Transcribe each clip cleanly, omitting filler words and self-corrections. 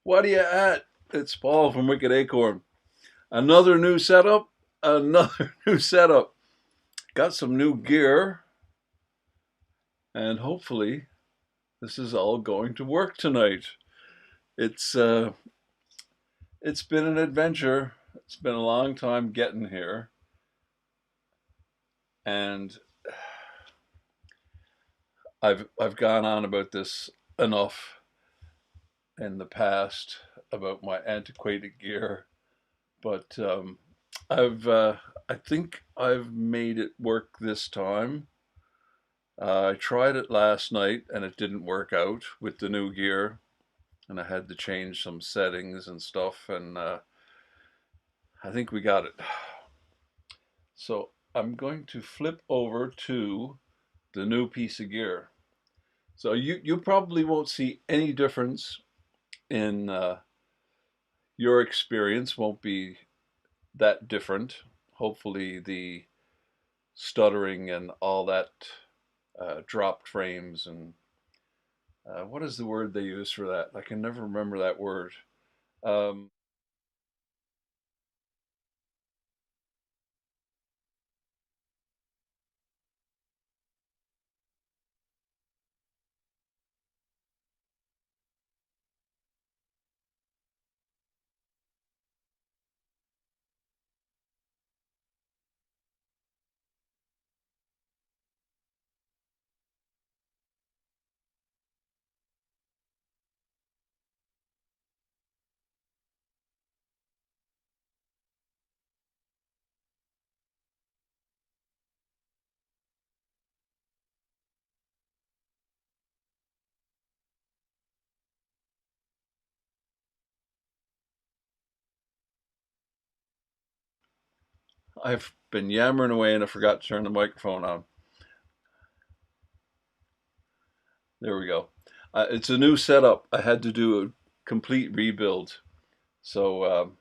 What are you at? It's Paul from Wicked Acorn. Another new setup. Another new setup. Got some new gear, and hopefully, this is all going to work tonight. It's uh, it's been an adventure. It's been a long time getting here, and I've gone on about this enough in the past about my antiquated gear, but I've I think I've made it work this time. I tried it last night and it didn't work out with the new gear, and I had to change some settings and stuff, and I think we got it. So I'm going to flip over to the new piece of gear. So you probably won't see any difference in your experience. Won't be that different. Hopefully the stuttering and all that dropped frames and what is the word they use for that? I can never remember that word. Um, I've been yammering away and I forgot to turn the microphone on. There we go. It's a new setup. I had to do a complete rebuild. So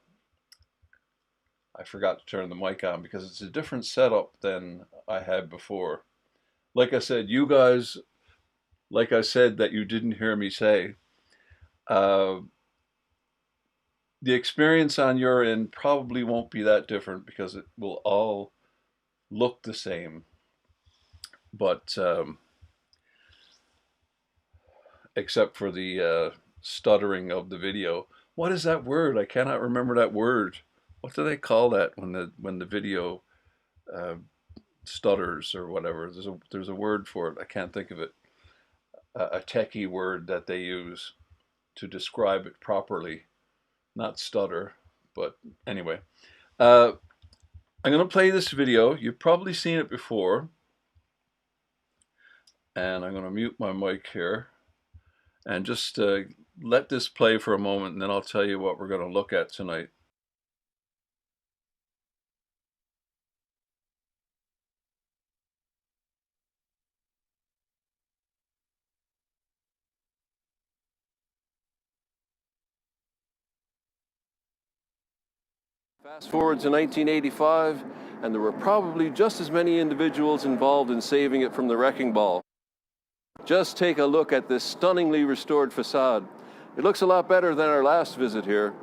I forgot to turn the mic on because it's a different setup than I had before. Like I said, you guys, like I said, that you didn't hear me say, uh, the experience on your end probably won't be that different because it will all look the same. But except for the stuttering of the video. What is that word? I cannot remember that word. What do they call that when the video uh, stutters or whatever? There's a word for it. I can't think of it. A techie word that they use to describe it properly, not stutter. But anyway, uh, I'm gonna play this video. You've probably seen it before, and I'm gonna mute my mic here and just let this play for a moment, and then I'll tell you what we're gonna look at tonight. Fast forward to 1985, and there were probably just as many individuals involved in saving it from the wrecking ball. Just take a look at this stunningly restored facade. It looks a lot better than our last visit here.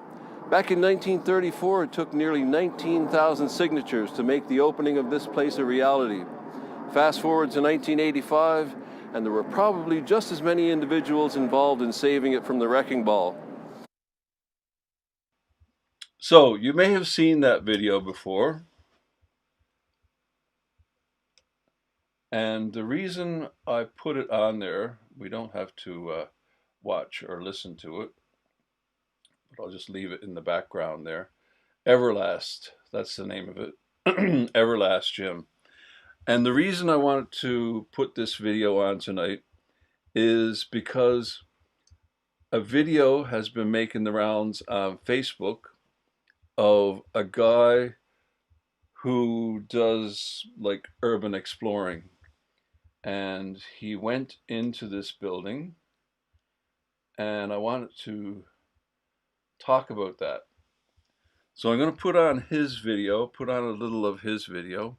Back in 1934, it took nearly 19,000 signatures to make the opening of this place a reality. Fast forward to 1985, and there were probably just as many individuals involved in saving it from the wrecking ball. So you may have seen that video before, and the reason I put it on there, we don't have to watch or listen to it, but I'll just leave it in the background there. Everlast, that's the name of it. Everlast Gym. And the reason I wanted to put this video on tonight is because a video has been making the rounds on Facebook of a guy who does like urban exploring. And he went into this building, and I wanted to talk about that. So I'm going to put on his video, put on a little of his video.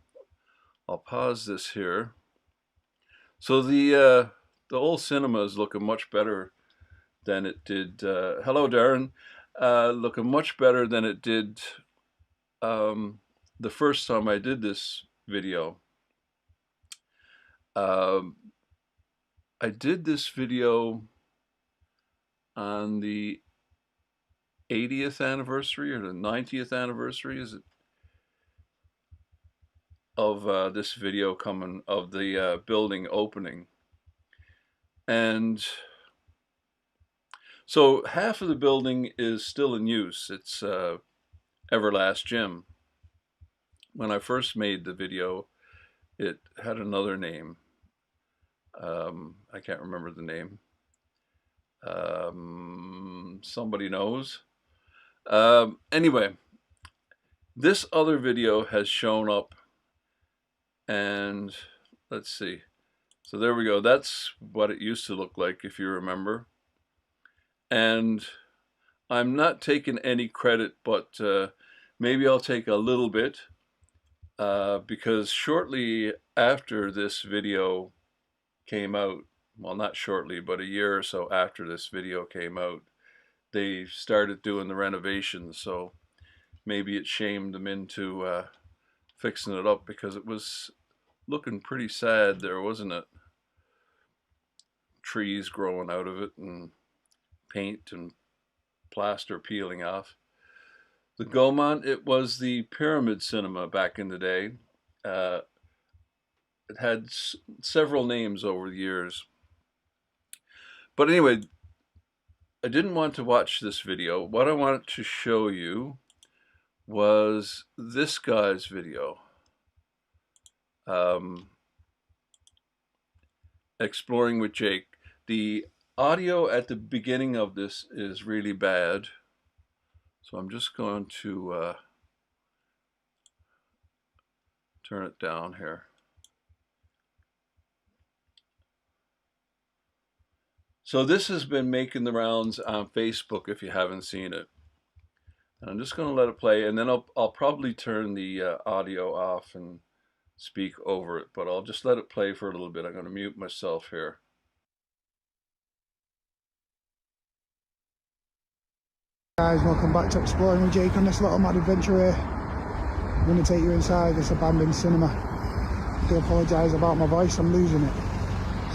I'll pause this here. So the old cinema is looking much better than it did. Hello, Darren. Looking much better than it did the first time I did this video. I did this video on the 80th anniversary or the 90th anniversary, is it, of this video coming, of the building opening. And so half of the building is still in use. It's Everlast Gym. When I first made the video, it had another name. I can't remember the name. Somebody knows. Anyway, this other video has shown up, and let's see. So there we go. That's what it used to look like, if you remember. And I'm not taking any credit, but maybe I'll take a little bit, because shortly after this video came out, well, not shortly, but a year or so after this video came out, they started doing the renovations. So maybe it shamed them into fixing it up, because it was looking pretty sad there, wasn't it? Trees growing out of it and paint and plaster peeling off. The Gaumont, it was the Pyramid Cinema back in the day. It had several names over the years. But anyway, I didn't want to watch this video. What I wanted to show you was this guy's video. Exploring with Jake. The audio at the beginning of this is really bad. So I'm just going to turn it down here. So this has been making the rounds on Facebook if you haven't seen it. And I'm just going to let it play, and then I'll probably turn the audio off and speak over it, but I'll just let it play for a little bit. I'm going to mute myself here. Guys, welcome back to Exploring with Jake on this little mad adventure here. I'm going to take you inside this abandoned cinema. I do apologise about my voice, I'm losing it.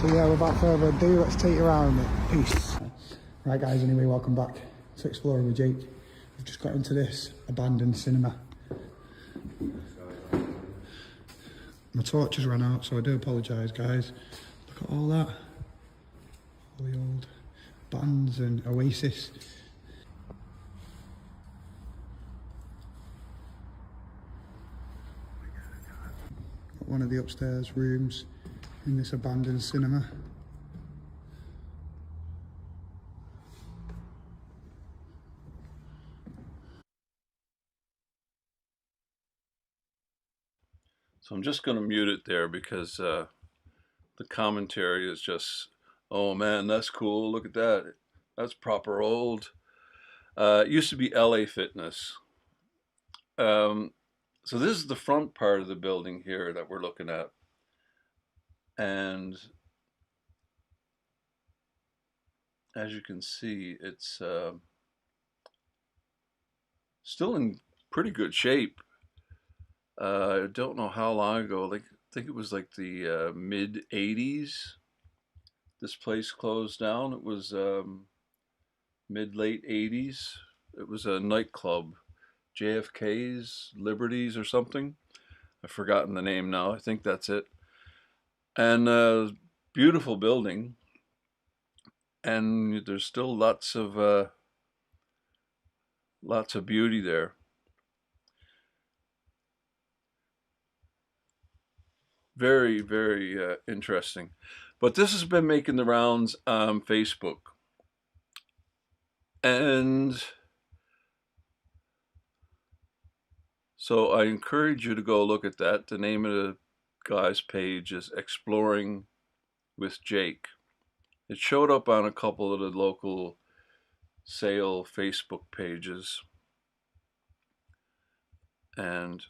So yeah, without further ado, let's take you around it. Peace. Right guys, anyway, welcome back to Exploring with Jake. We've just got into this abandoned cinema. My torch has run out, so I do apologise guys. Look at all that. All the old bands and Oasis. One of the upstairs rooms in this abandoned cinema. So I'm just going to mute it there, because the commentary is just, oh man, that's cool, look at that, that's proper old. It used to be LA Fitness. So this is the front part of the building here that we're looking at. And as you can see, it's still in pretty good shape. I don't know how long ago, I think it was like the mid 80s. This place closed down. It was mid-late 80s. It was a nightclub, JFK's, Liberties or something. I've forgotten the name now. I think that's it. And beautiful building. And there's still lots of beauty there. Very, very interesting. But this has been making the rounds on Facebook. And so I encourage you to go look at that. The name of the guy's page is Exploring with Jake. It showed up on a couple of the local sale Facebook pages. And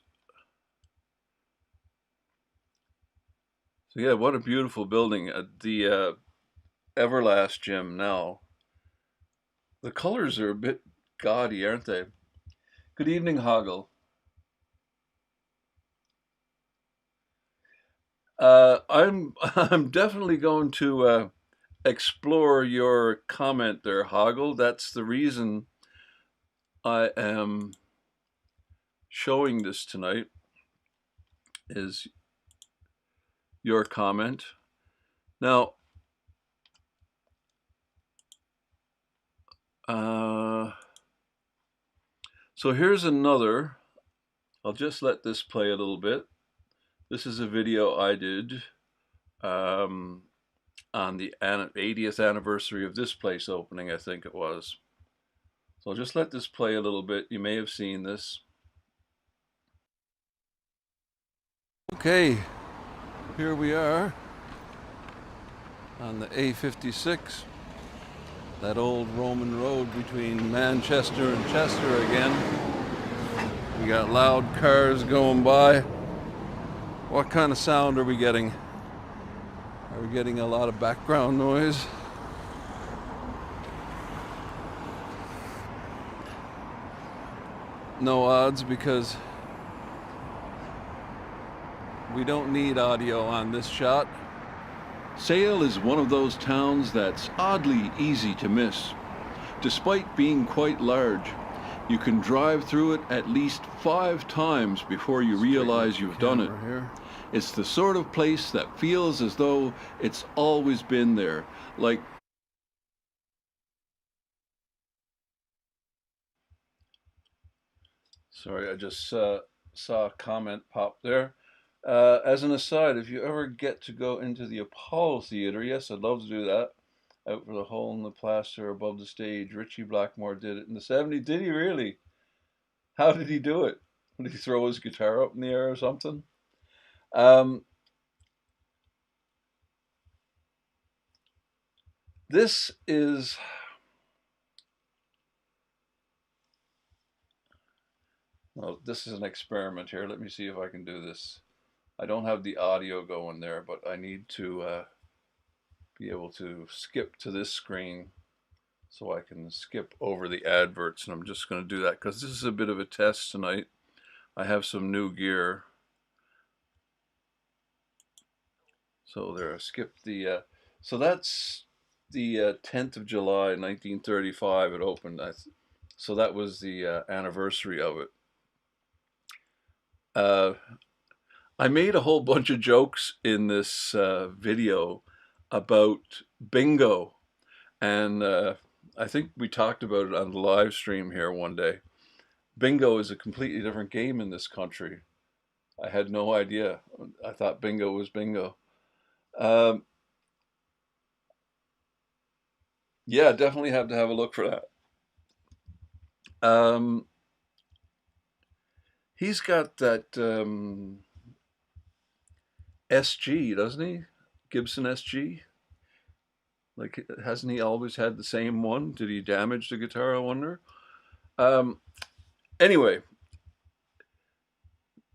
so yeah, what a beautiful building. The Everlast Gym now The colors are a bit gaudy, aren't they? Good evening, Hoggle. I'm definitely going to explore your comment there, Hoggle. That's the reason I am showing this tonight, is your comment. Now, so here's another. I'll just let this play a little bit. This is a video I did on the 80th anniversary of this place opening, I think it was. So I'll just let this play a little bit. You may have seen this. Okay, here we are on the A56, that old Roman road between Manchester and Chester again. We got loud cars going by. What kind of sound are we getting? Are we getting a lot of background noise? No odds, because we don't need audio on this shot. Sale is one of those towns that's oddly easy to miss. Despite being quite large, you can drive through it at least 5 times before you realize you've done it. Here. It's the sort of place that feels as though it's always been there, like... Sorry, I just saw a comment pop there. As an aside, if you ever get to go into the Apollo Theater, yes, I'd love to do that. Out for the hole in the plaster above the stage. Richie Blackmore did it in the 70s. Did he really? How did he do it? Did he throw his guitar up in the air or something? This is... Well, this is an experiment here. Let me see if I can do this. I don't have the audio going there, but I need to be able to skip to this screen so I can skip over the adverts, and I'm just going to do that because this is a bit of a test tonight. I have some new gear. So there, I skipped the, so that's the 10th of July, 1935 it opened. So that was the anniversary of it. I made a whole bunch of jokes in this video about bingo, and I think we talked about it on the live stream here one day. Bingo is a completely different game in this country. I had no idea. I thought bingo was bingo. Yeah, definitely have to have a look for that. He's got that SG, doesn't he? Gibson SG. Like, hasn't he always had the same one? Did he damage the guitar, I wonder? Anyway,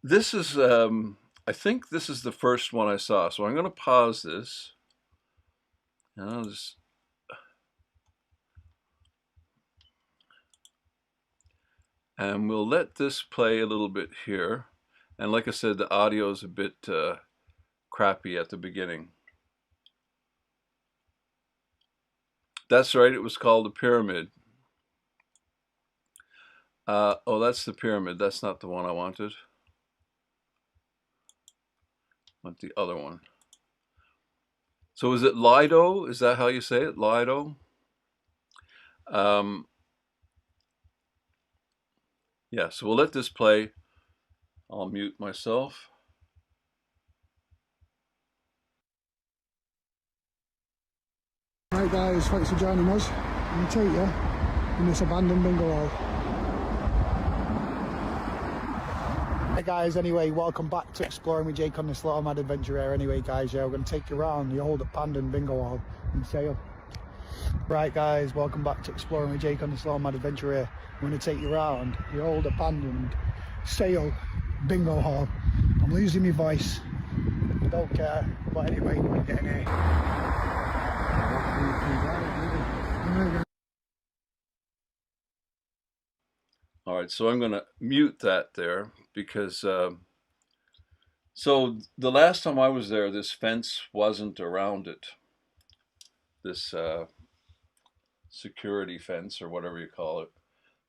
this is, I think this is the first one I saw. So I'm going to pause this. And I'll just... And we'll let this play a little bit here. And like I said, the audio is a bit crappy at the beginning. That's right, it was called the Pyramid. Oh, that's the Pyramid. That's not the one I wanted. I want the other one. So is it Lido? Is that how you say it? Lido? Yeah, so we'll let this play. I'll mute myself. Right guys, thanks for joining us. I'm going to take you in this abandoned bingo hall. Hey guys, anyway, welcome back to Exploring with Jake on this little mad adventure here. Anyway guys, yeah, we're going to take you around the old abandoned bingo hall in Sale. Right guys, welcome back to Exploring with Jake on this little mad adventure here. I'm going to take you around the old abandoned Sale bingo hall. I'm losing my voice, I don't care, but anyway, we're getting here. All right, so I'm going to mute that there because so the last time I was there, this fence wasn't around it. This security fence or whatever you call it.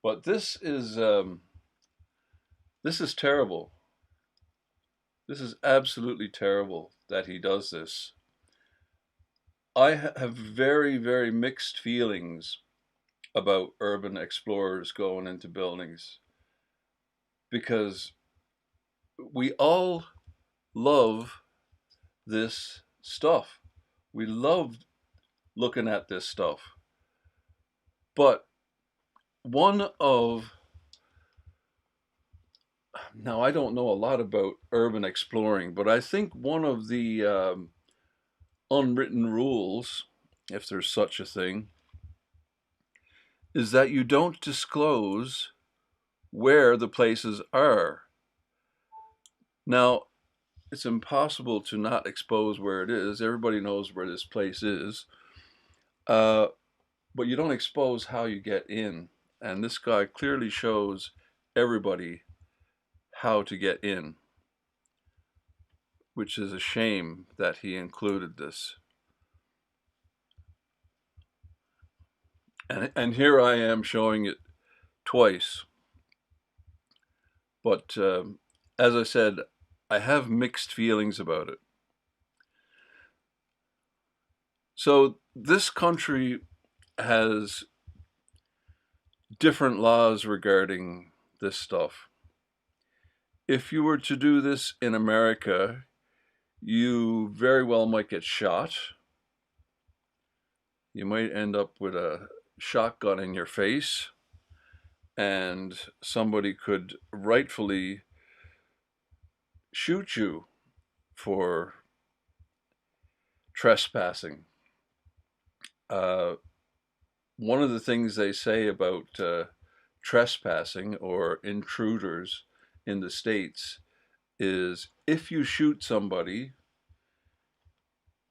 But this is terrible. This is absolutely terrible that he does this. I have very, very mixed feelings about urban explorers going into buildings because we all love this stuff. We love looking at this stuff. But one of, now I don't know a lot about urban exploring, but I think one of the unwritten rules, if there's such a thing, is that you don't disclose where the places are. Now, it's impossible to not expose where it is. Everybody knows where this place is. But you don't expose how you get in. And this guy clearly shows everybody how to get in, which is a shame that he included this. And here I am showing it twice. But as I said, I have mixed feelings about it. So this country has different laws regarding this stuff. If you were to do this in America, you very well might get shot. You might end up with a shotgun in your face, and somebody could rightfully shoot you for trespassing. One of the things they say about trespassing or intruders in the States is if you shoot somebody,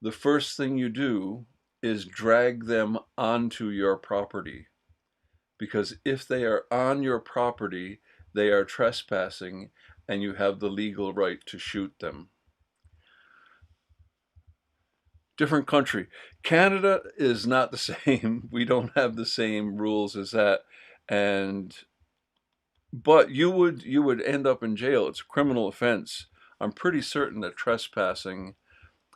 the first thing you do is drag them onto your property. Because if they are on your property, they are trespassing and you have the legal right to shoot them. Different country. Canada is not the same. We don't have the same rules as that. But you would end up in jail. It's a criminal offense. I'm pretty certain that trespassing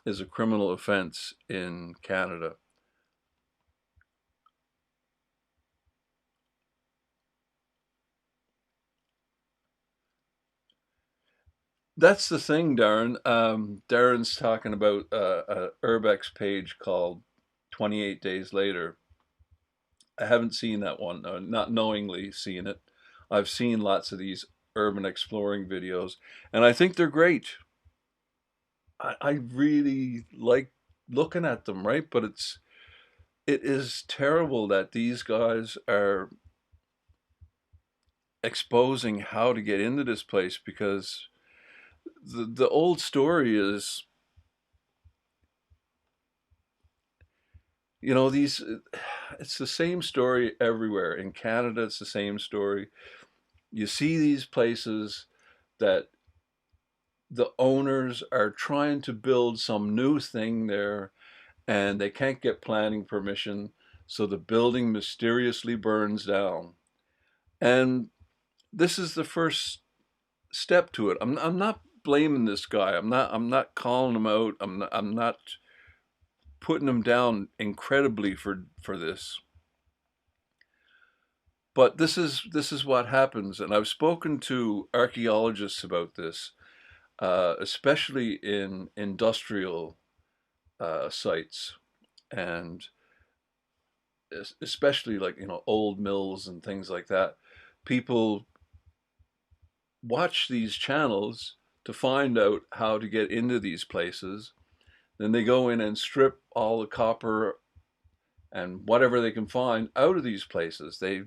is a criminal offense in Canada. That's the thing, Darren. Darren's talking about a Urbex page called 28 Days Later. I haven't seen that one, not knowingly seen it. I've seen lots of these urban exploring videos, and I think they're great. I really like looking at them, right? But it is terrible that these guys are exposing how to get into this place because the old story is, you know, it's the same story everywhere. In Canada, it's the same story. You see these places that the owners are trying to build some new thing there and they can't get planning permission, so the building mysteriously burns down. And this is the first step to it. I'm not blaming this guy. I'm not calling him out. I'm not putting him down incredibly for this. But this is what happens, and I've spoken to archaeologists about this, especially in industrial sites, and especially like, you know, old mills and things like that. People watch these channels to find out how to get into these places. Then they go in and strip all the copper and whatever they can find out of these places. They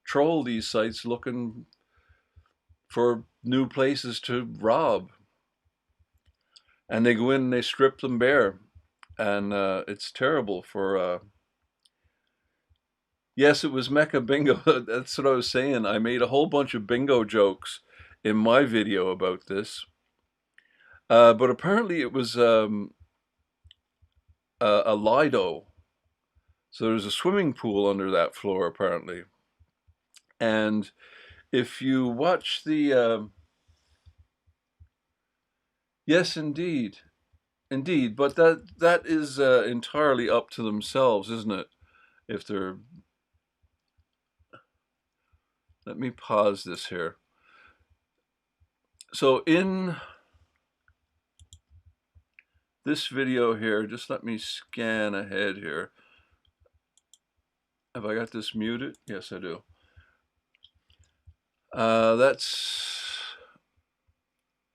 troll these sites looking for new places to rob. And they go in and they strip them bare. And it's terrible for, Yes, it was Mecca Bingo. That's what I was saying. I made a whole bunch of bingo jokes in my video about this. But apparently it was a Lido. So there's a swimming pool under that floor, apparently. And if you watch the... yes, indeed. Indeed. But that is entirely up to themselves, isn't it? If they're... Let me pause this here. So in this video here, just let me scan ahead here. Have I got this muted? Yes, I do. That's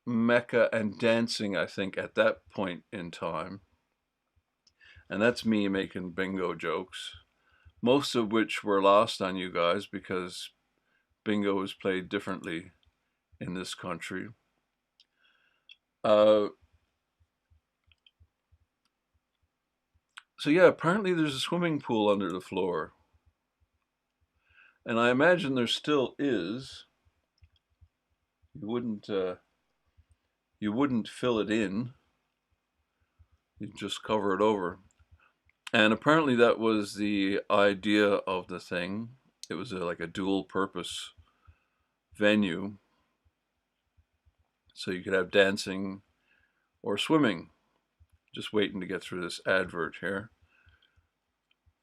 Mecca and dancing, I think, at that point in time. And that's me making bingo jokes, most of which were lost on you guys because bingo is played differently in this country. So yeah, apparently there's a swimming pool under the floor. And I imagine there still is. You wouldn't fill it in. You'd just cover it over. And apparently that was the idea of the thing. It was like a dual purpose venue. So you could have dancing or swimming. Just waiting to get through this advert here.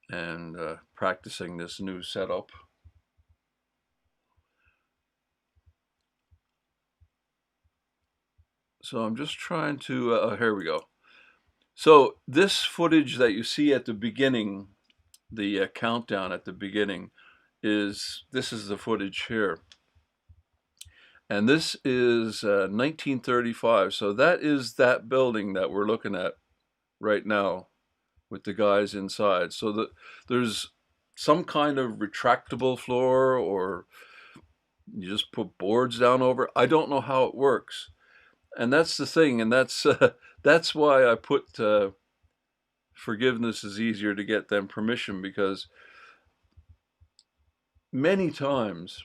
And practicing this new setup. So I'm just trying to, here we go. So this footage that you see at the beginning, the countdown at the beginning, this is the footage here. And this is 1935. So that is that building that we're looking at right now with the guys inside. So there's some kind of retractable floor, or you just put boards down over. I don't know how it works. And that's the thing, and that's why I put forgiveness is easier to get than permission, because many times,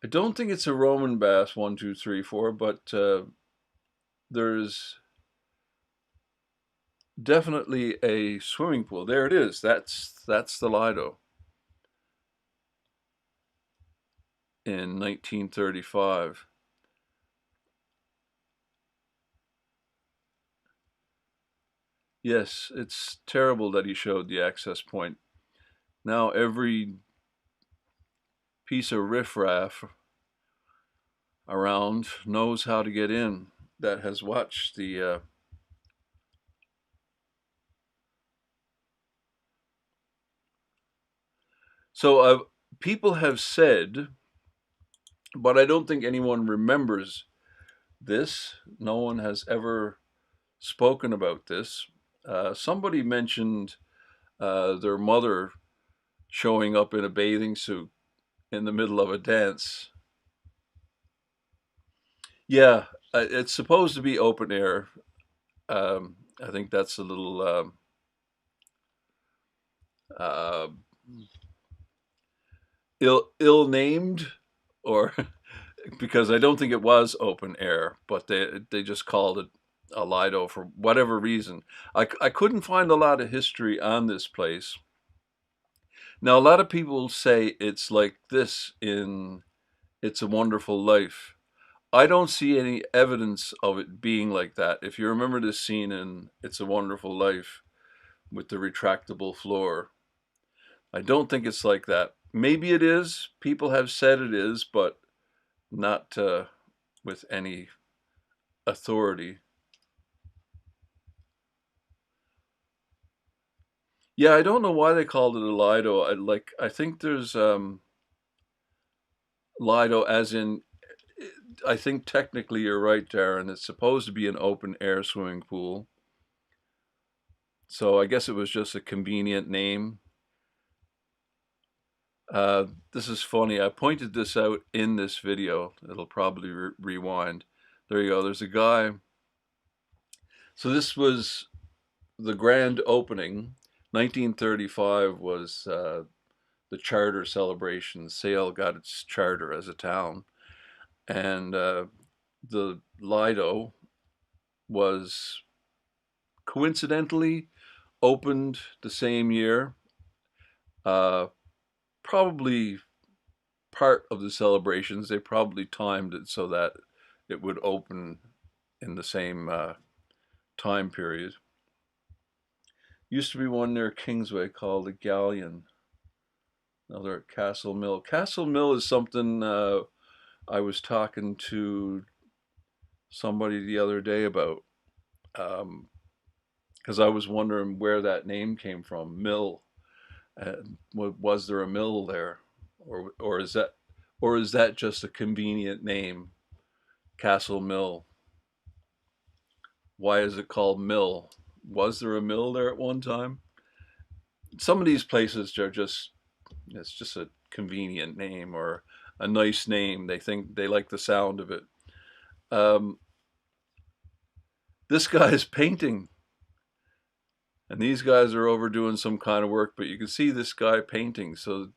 I don't think it's a Roman bath 1, 2, 3, 4, but there's definitely a swimming pool. There it is. That's the Lido in 1935. Yes, it's terrible that he showed the access point. Now every piece of riffraff around knows how to get in that has watched the so people have said, but I don't think anyone remembers this. No one has ever spoken about this. Somebody mentioned their mother showing up in a bathing suit in the middle of a dance. Yeah, it's supposed to be open air. I think that's a little ill-named, or because I don't think it was open air, but they just called it a Lido for whatever reason. I couldn't find a lot of history on this place. Now, a lot of people say it's like this in It's a Wonderful Life. I don't see any evidence of it being like that. If you remember this scene in It's a Wonderful Life with the retractable floor, I don't think it's like that. Maybe it is. People have said it is, but not with any authority. Yeah, I don't know why they called it a Lido. I think there's Lido as in, I think technically you're right, Darren. It's supposed to be an open air swimming pool. So I guess it was just a convenient name. This is funny. I pointed this out in this video. It'll probably rewind. There you go. There's a guy. So this was the grand opening. 1935 was the charter celebration. Sale got its charter as a town, and the Lido was coincidentally opened the same year. Uh, Probably part of the celebrations, they probably timed it so that it would open in the same time period. Used to be one near Kingsway called the Galleon. Another at Castle Mill. Castle Mill is something I was talking to somebody the other day about, because I was wondering where that name came from, mill. Was there a mill there, or is that just a convenient name, Castle Mill? Why is it called Mill? Was there a mill there at one time? Some of these places are just, it's just a convenient name or a nice name. They think they like the sound of it. Um, this guy is painting, and these guys are over doing some kind of work, but you can see this guy painting. So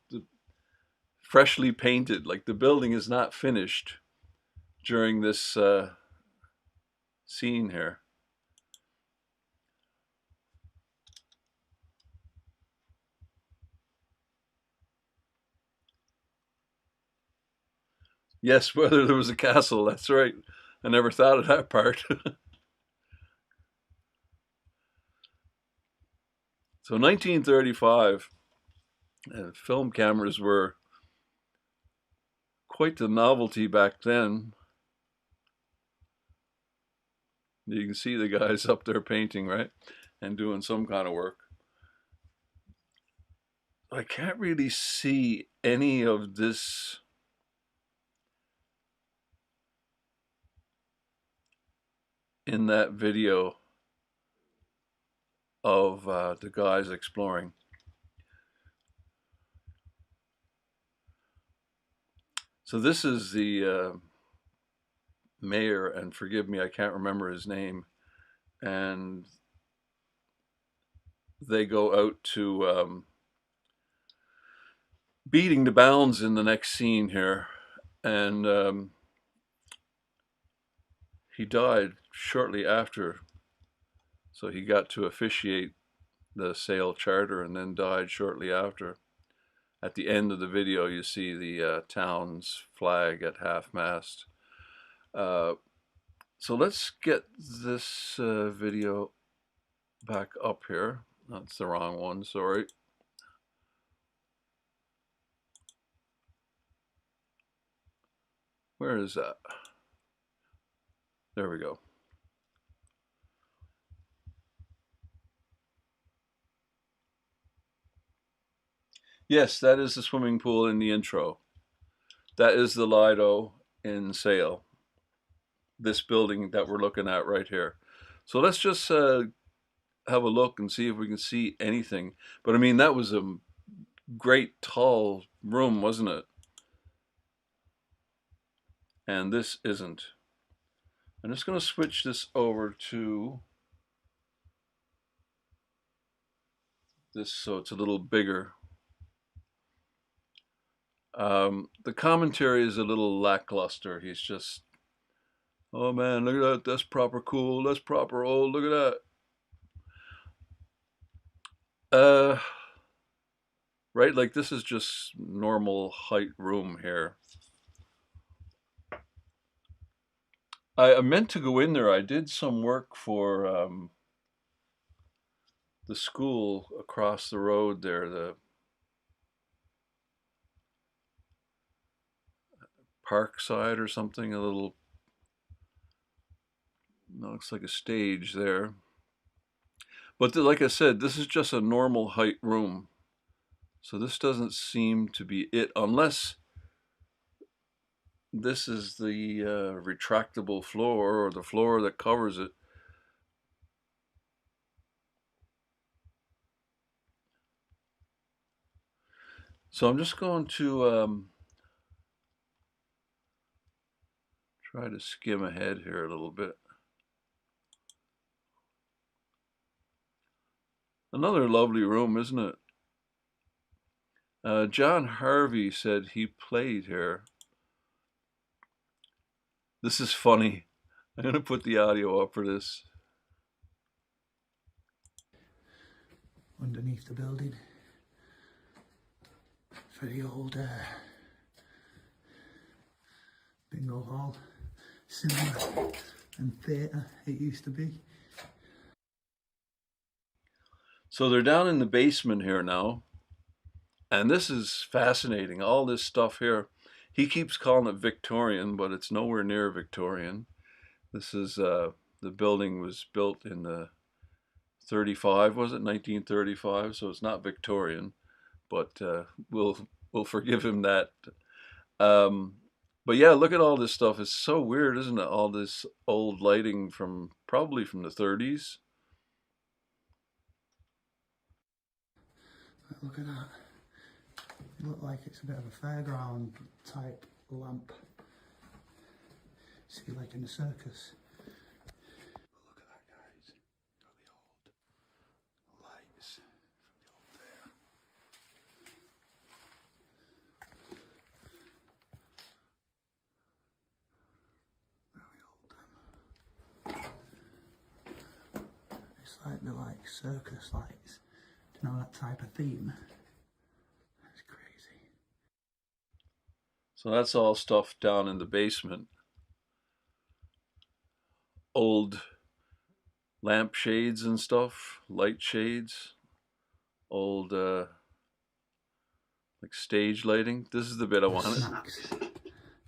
freshly painted, like the building is not finished during this scene here. Yes, whether there was a castle, that's right. I never thought of that part. So 1935, film cameras were quite the novelty back then. You can see the guys up there painting, right? And doing some kind of work. I can't really see any of this in that video of the guys exploring. So this is the mayor, and forgive me, I can't remember his name, and they go out to beating the bounds in the next scene here, and he died shortly after, so he got to officiate the Sale charter and then died shortly after. At the end of the video, you see the town's flag at half-mast. So let's get this video back up here. That's the wrong one, sorry. Where is that? There we go. Yes, that is the swimming pool in the intro. That is the Lido in Sale. This building that we're looking at right here. So let's just have a look and see if we can see anything. But I mean, that was a great tall room, wasn't it? And this isn't. I'm just going to switch this over to this so it's a little bigger. The commentary is a little lackluster. He's just, oh man, look at that. That's proper cool. That's proper old. Look at that. Right, like this is just normal height room here. I meant to go in there. I did some work for the school across the road there, the Parkside or something, a little, no, looks like a stage there. But like I said, this is just a normal height room. So this doesn't seem to be it, unless this is the retractable floor or the floor that covers it. So I'm just going to try to skim ahead here a little bit. Another lovely room, isn't it? John Harvey said he played here. This is funny. I'm going to put the audio up for this. Underneath the building for the old bingo hall, cinema and theatre it used to be. So they're down in the basement here now, and this is fascinating. All this stuff here, he keeps calling it Victorian, but it's nowhere near Victorian. This is the building was built in the 35, was it 1935? So it's not Victorian, but we'll forgive him that. But yeah, look at all this stuff. It's so weird, isn't it? All this old lighting from probably from the 30s. Look at that. It looks like it's a bit of a fairground type lamp. See, like in the circus. Look at that, guys. Got the old lights from the old fair. Very old. It's like the circus lights. Do you know that type of theme? That's crazy. So that's all stuff down in the basement. Old lampshades and stuff, light shades, old like stage lighting. This is the bit I wanted. Snacks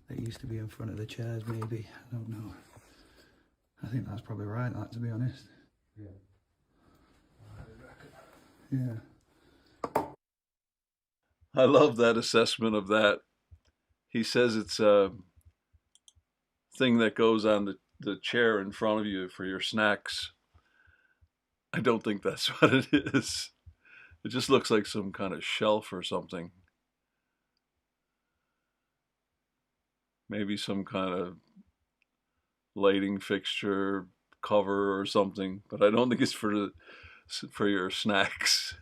that used to be in front of the chairs, maybe. I don't know. I think that's probably right, that, to be honest. Yeah. I love that assessment of that. He says it's a thing that goes on the chair in front of you for your snacks. I don't think that's what it is. It just looks like some kind of shelf or something. Maybe some kind of lighting fixture cover or something, but I don't think it's for your snacks.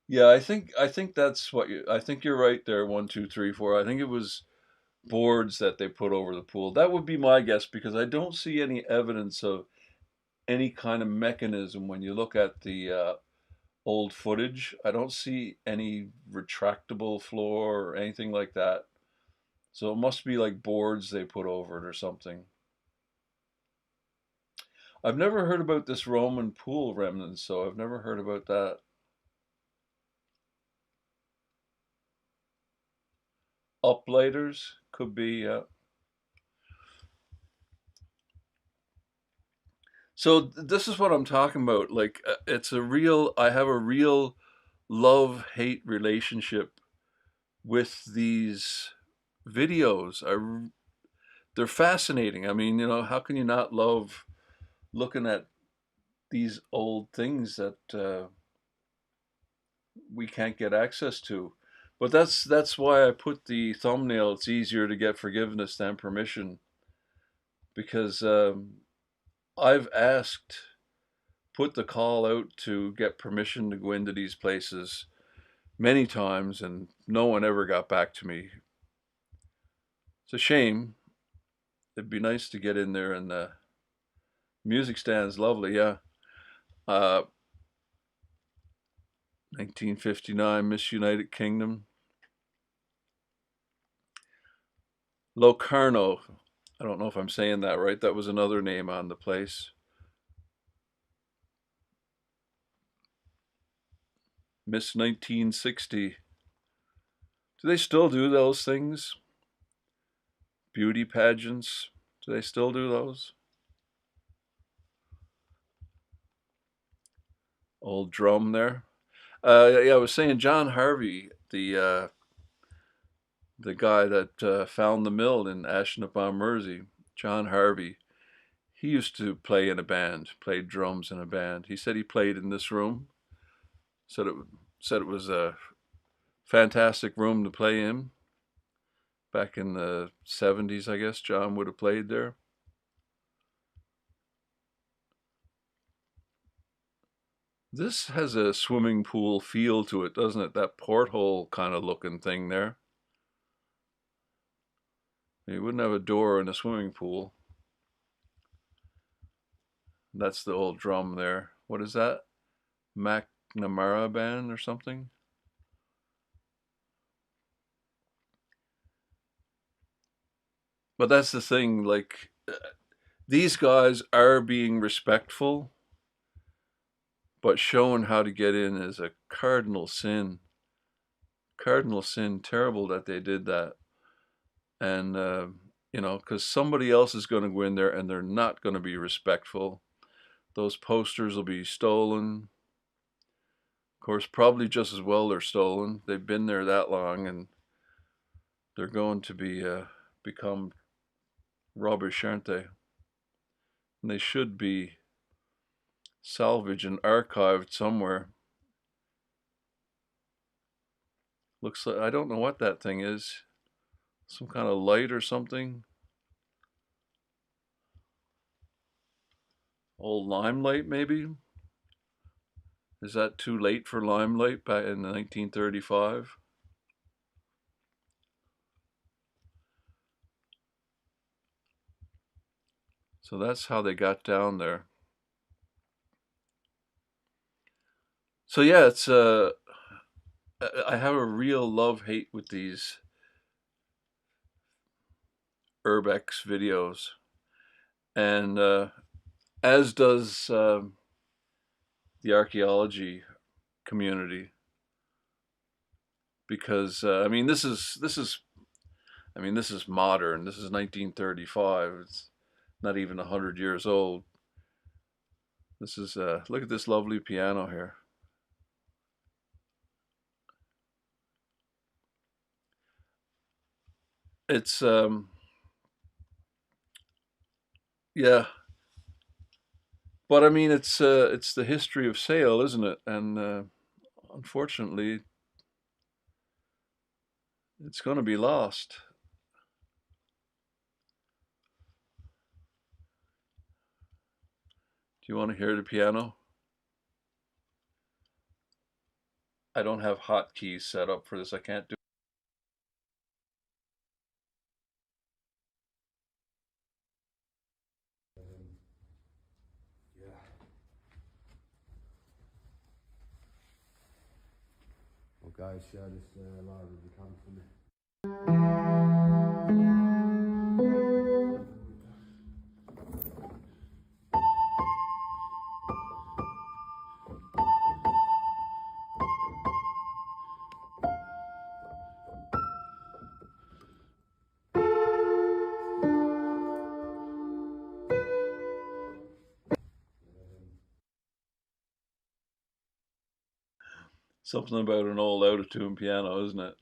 Yeah, I think that's what I think you're right there. 1, 2, 3, 4. I think it was boards that they put over the pool. That would be my guess because I don't see any evidence of any kind of mechanism when you look at the old footage. I don't see any retractable floor or anything like that. So it must be like boards they put over it or something. I've never heard about this Roman pool remnants, so I've never heard about that. Uplighters could be. So this is what I'm talking about. Like it's a real. I have a real love-hate relationship with these videos. They're fascinating. I mean, how can you not love looking at these old things that we can't get access to? But that's why I put the thumbnail. It's easier to get forgiveness than permission, because I've put the call out to get permission to go into these places many times, and no one ever got back to me. It's a shame. It'd be nice to get in there, and the music stand's lovely, yeah. 1959 Miss United Kingdom. Locarno. I don't know if I'm saying that right. That was another name on the place. Miss 1960. Do they still do those things? Beauty pageants. Do they still do those? Old drum there. Yeah, I was saying John Harvey, the guy that found the mill in Ashton-upon-Mersey, John Harvey. he used to play in a band, played drums in a band. He said he played in this room. Said it was a fantastic room to play in. Back in the 70s, I guess, John would have played there. This has a swimming pool feel to it, doesn't it? That porthole kind of looking thing there. You wouldn't have a door in a swimming pool. That's the old drum there. What is that? McNamara band or something? But that's the thing, like, these guys are being respectful, but showing how to get in is a cardinal sin. Cardinal sin, terrible that they did that. And, you know, because somebody else is going to go in there and they're not going to be respectful. Those posters will be stolen. Of course, probably just as well they're stolen. They've been there that long and they're going to be become rubbish, aren't they? And they should be salvaged and archived somewhere. Looks like, I don't know what that thing is. Some kind of light or something. Old limelight, maybe? Is that too late for limelight back in 1935? So that's how they got down there. So yeah, it's I have a real love-hate with these Urbex videos, and as does the archaeology community, because I mean this is modern. This is 1935. It's not even 100 years old. This is look at this lovely piano here. It's yeah, but I mean it's the history of sail, isn't it? And unfortunately, it's going to be lost. Do you want to hear the piano? I don't have hotkeys set up for this. I can't do. Yeah. Well, guys, share this live if you can for me. Something about an old out-of-tune piano, isn't it?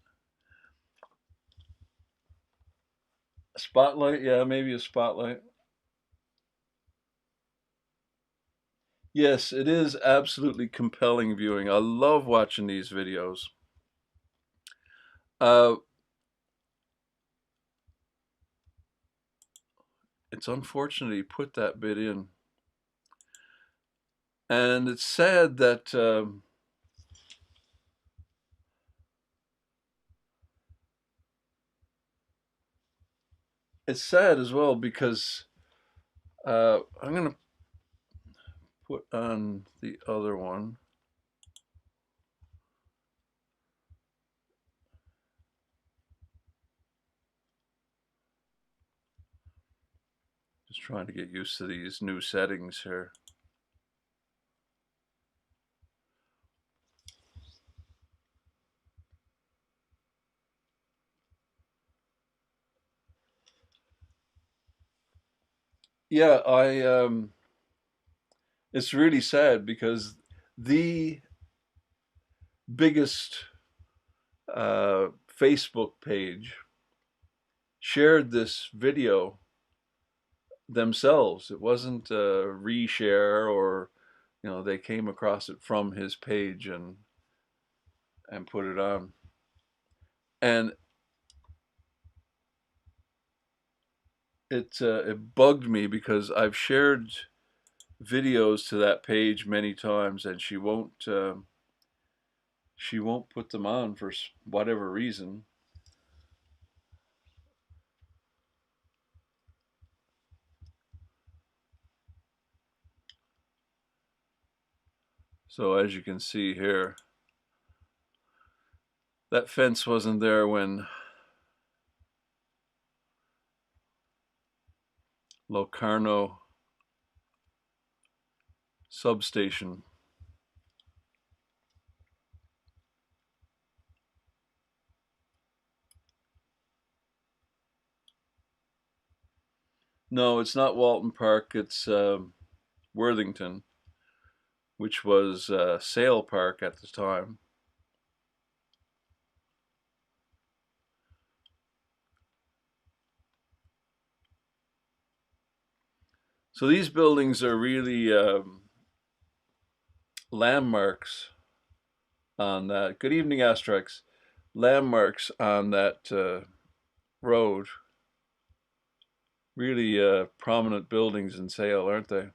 A spotlight? Yeah, maybe a spotlight. Yes, it is absolutely compelling viewing. I love watching these videos. It's unfortunate he put that bit in. And it's sad that it's sad as well because I'm going to put on the other one. Just trying to get used to these new settings here. Yeah, it's really sad because the biggest Facebook page shared this video themselves. It wasn't a reshare, or they came across it from his page and put it on. And it bugged me because I've shared videos to that page many times, and she won't put them on for whatever reason. So as you can see here, that fence wasn't there when Locarno substation. No, it's not Walton Park, it's Worthington, which was Sale Park at the time. So these buildings are really landmarks on that. Good evening, Asterix. Landmarks on that road. Really prominent buildings in Sale, aren't they?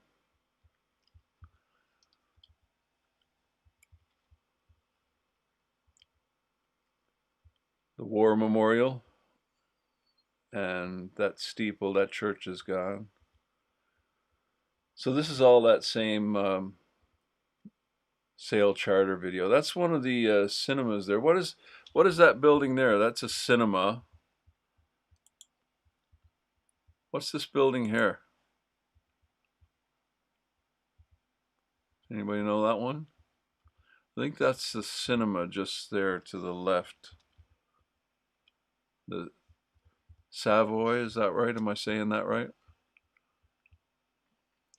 The War Memorial, and that steeple, that church is gone. So this is all that same Sale Charter video. That's one of the cinemas there. What is that building there? That's a cinema. What's this building here? Anybody know that one? I think that's the cinema just there to the left. The Savoy, is that right? Am I saying that right?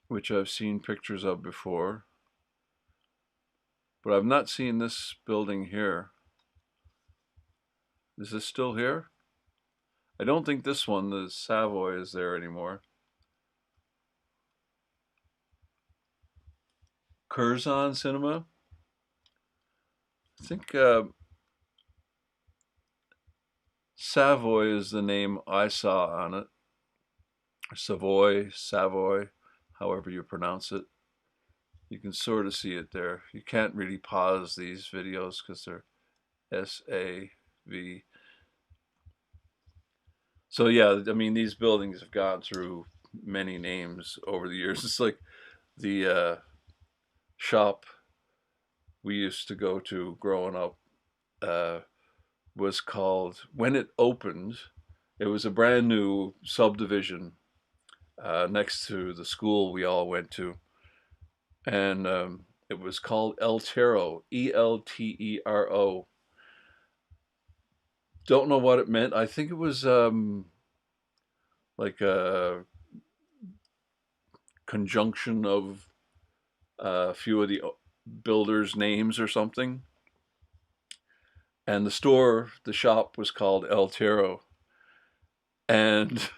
Which I've seen pictures of before. But I've not seen this building here. Is this still here? I don't think this one, the Savoy, is there anymore. Curzon Cinema. I think Savoy is the name I saw on it. Savoy, however you pronounce it. You can sort of see it there. You can't really pause these videos because they're S-A-V. So yeah, I mean, these buildings have gone through many names over the years. It's like the shop we used to go to growing up was called, when it opened, it was a brand new subdivision next to the school we all went to. And it was called Eltero, E-L-T-E-R-O. Don't know what it meant. I think it was like a conjunction of a few of the builders' names or something. And the shop was called Eltero. And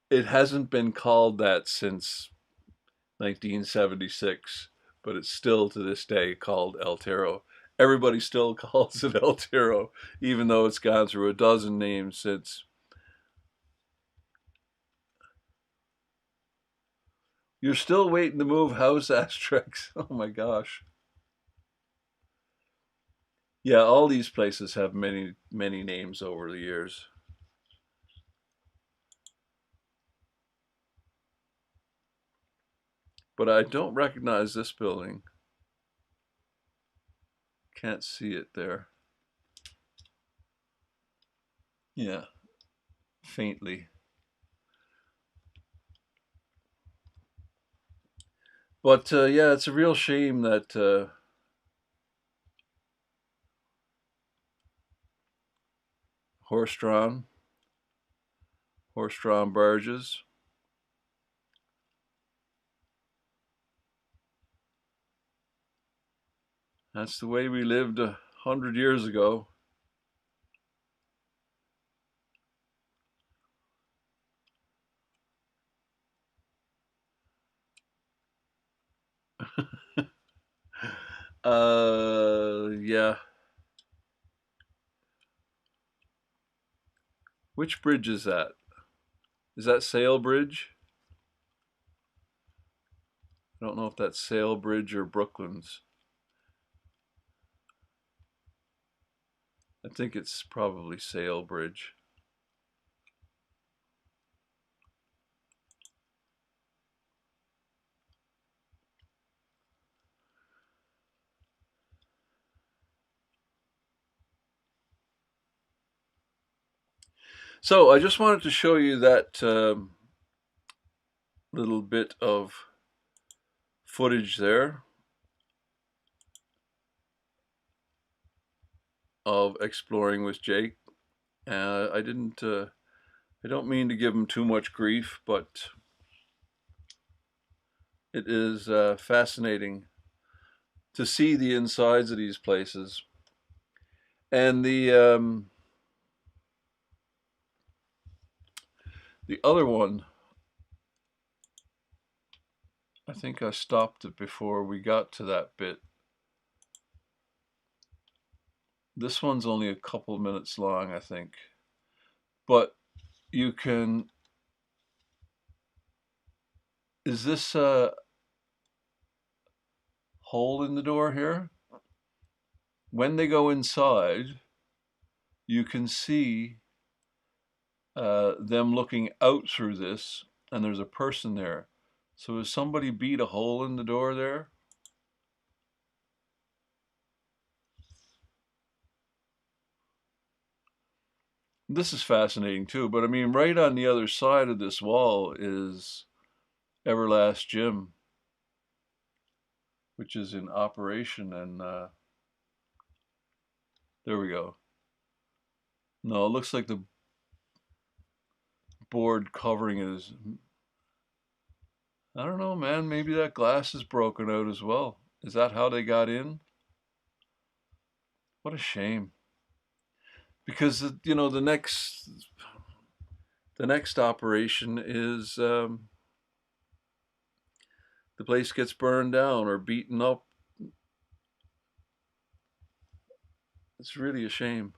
it hasn't been called that since 1976, but it's still to this day called Eltero. Everybody still calls it Eltero, even though it's gone through a dozen names since. You're still waiting to move house, Asterix. Oh my gosh. Yeah, all these places have many, many names over the years. But I don't recognize this building. Can't see it there. Yeah, faintly. But yeah, it's a real shame that horse-drawn barges. That's the way we lived 100 years ago. Yeah. Which bridge is that? Is that Sail Bridge? I don't know if that's Sail Bridge or Brooklands. I think it's probably Sail Bridge. So I just wanted to show you that little bit of footage there of exploring with Jake. I don't mean to give him too much grief, but it is fascinating to see the insides of these places. And the other one, I think I stopped it before we got to that bit. This one's only a couple minutes long, I think. But you can... Is this a hole in the door here? When they go inside, you can see them looking out through this, and there's a person there. So has somebody beat a hole in the door there? This is fascinating too, but I mean, right on the other side of this wall is Everlast Gym, which is in operation, and there we go. No, it looks like the board covering it is, I don't know, man, maybe that glass is broken out as well. Is that how they got in? What a shame. Because you know, the next operation is the place gets burned down or beaten up. It's really a shame.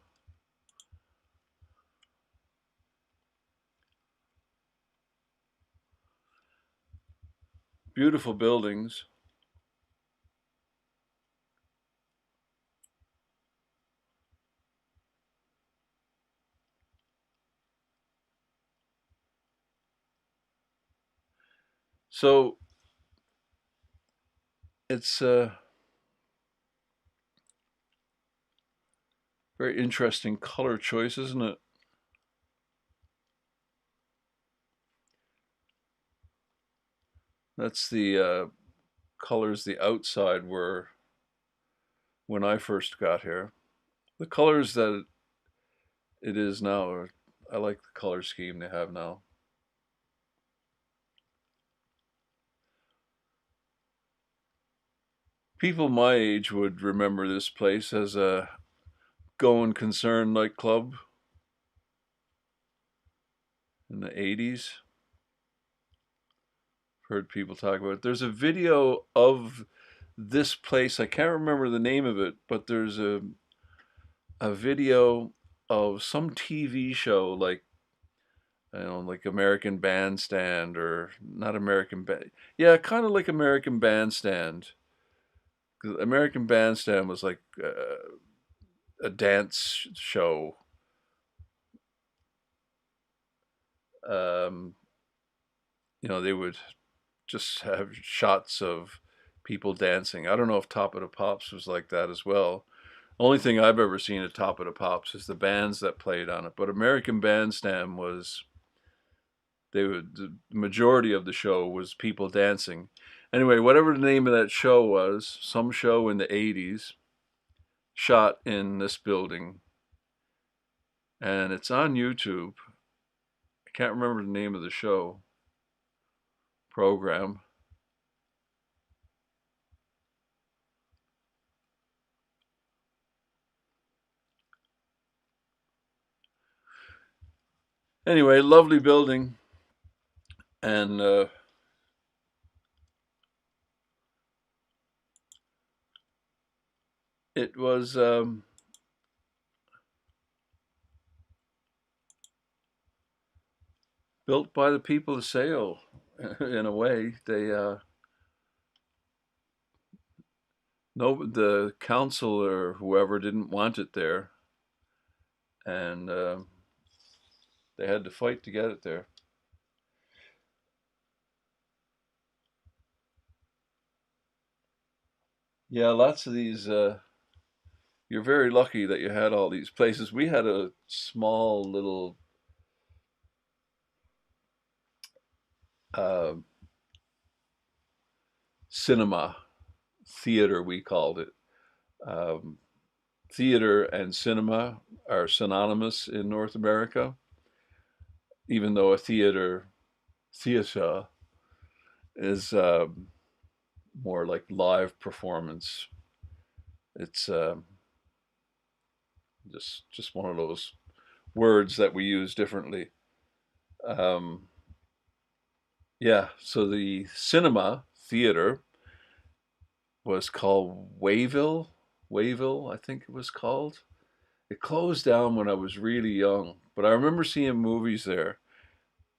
Beautiful buildings. So it's very interesting color choice, isn't it? That's the colors the outside were when I first got here. The colors that it is now, I like the color scheme they have now. People my age would remember this place as a Going Concern nightclub in the 80s. Heard people talk about it. There's a video of this place. I can't remember the name of it, but there's a video of some TV show like, I don't know, like American Bandstand, or not American Band. Yeah, kind of like American Bandstand. 'Cause American Bandstand was like a dance show. Um, you know, they would just have shots of people dancing. I don't know if Top of the Pops was like that as well. Only thing I've ever seen at Top of the Pops is the bands that played on it. But American Bandstand was, the majority of the show was people dancing. Anyway, whatever the name of that show was, some show in the 80s, shot in this building. And it's on YouTube. I can't remember the name of the show program. Anyway, lovely building. And It was built by the people of Sale. In a way, they no, the council or whoever didn't want it there, and they had to fight to get it there. Yeah, lots of these. You're very lucky that you had all these places. We had a small little uh, cinema theater, we called it. Um, Theater and cinema are synonymous in North America, even though a theater is more like live performance. It's just one of those words that we use differently. Um, yeah, so the cinema theater was called Wayville, I think it was called. It closed down when I was really young, but I remember seeing movies there.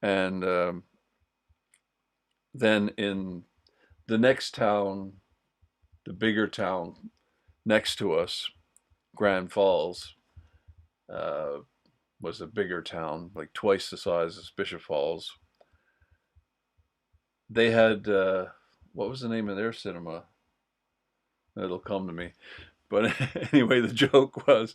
And then in the next town, the bigger town next to us, Grand Falls, uh, was a bigger town, like twice the size as Bishop Falls. They had what was the name of their cinema? It'll come to me. But anyway, the joke was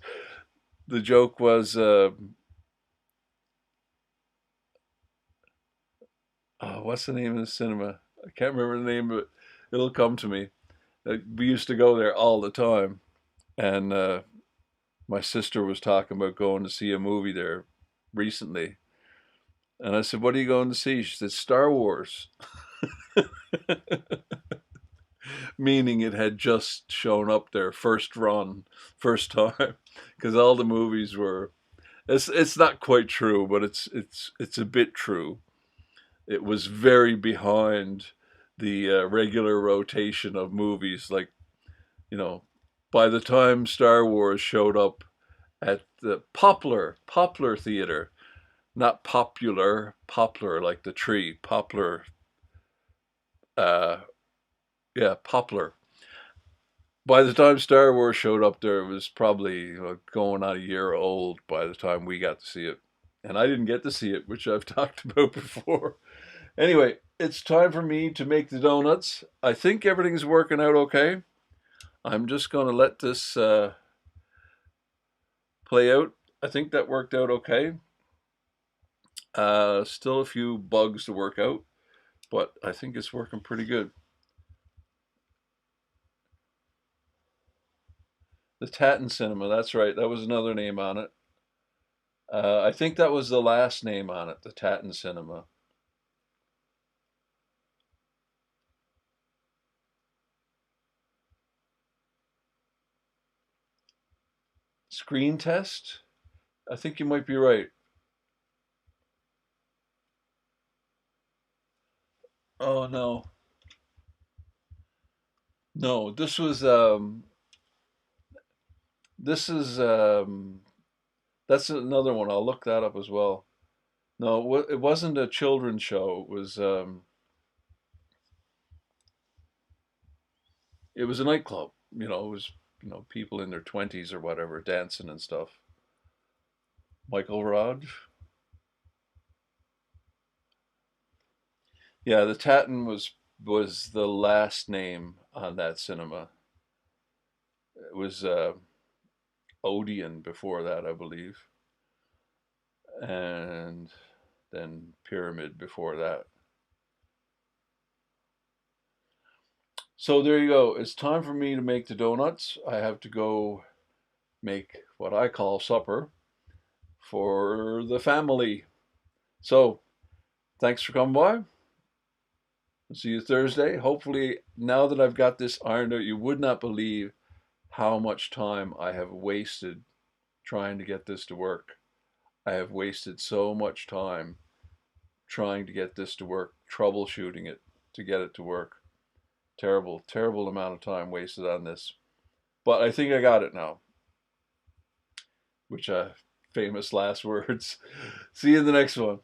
what's the name of the cinema? I can't remember the name, but it'll come to me. We used to go there all the time, and my sister was talking about going to see a movie there recently, and I said, "What are you going to see?" She said, "Star Wars," meaning it had just shown up there first run, first time, because all the movies were. It's not quite true, but it's a bit true. It was very behind the regular rotation of movies. Like, you know, by the time Star Wars showed up at the Poplar Theater, not poplar like the tree, poplar, uh, yeah, poplar. By the time Star Wars showed up there, it was probably going on a year old by the time we got to see it. And I didn't get to see it, which I've talked about before. Anyway, it's time for me to make the donuts. I think everything's working out okay. I'm just going to let this play out. I think that worked out okay. Still a few bugs to work out, but I think it's working pretty good. The Tatton Cinema, that's right. That was another name on it. I think that was the last name on it, the Tatton Cinema. Screen test? I think you might be right. Oh no. No, this is that's another one. I'll look that up as well. No, it wasn't a children's show. It was a nightclub. It was people in their 20s or whatever dancing and stuff. Michael Rod. Yeah, the Tatton was the last name on that cinema. It was Odeon before that, I believe, and then Pyramid before that. So there you go. It's time for me to make the donuts. I have to go make what I call supper for the family. So thanks for coming by. See you Thursday. Hopefully, now that I've got this ironed out, you would not believe how much time I have wasted trying to get this to work. I have wasted so much time trying to get this to work, troubleshooting it to get it to work. Terrible, terrible amount of time wasted on this. But I think I got it now. Which famous last words. See you in the next one.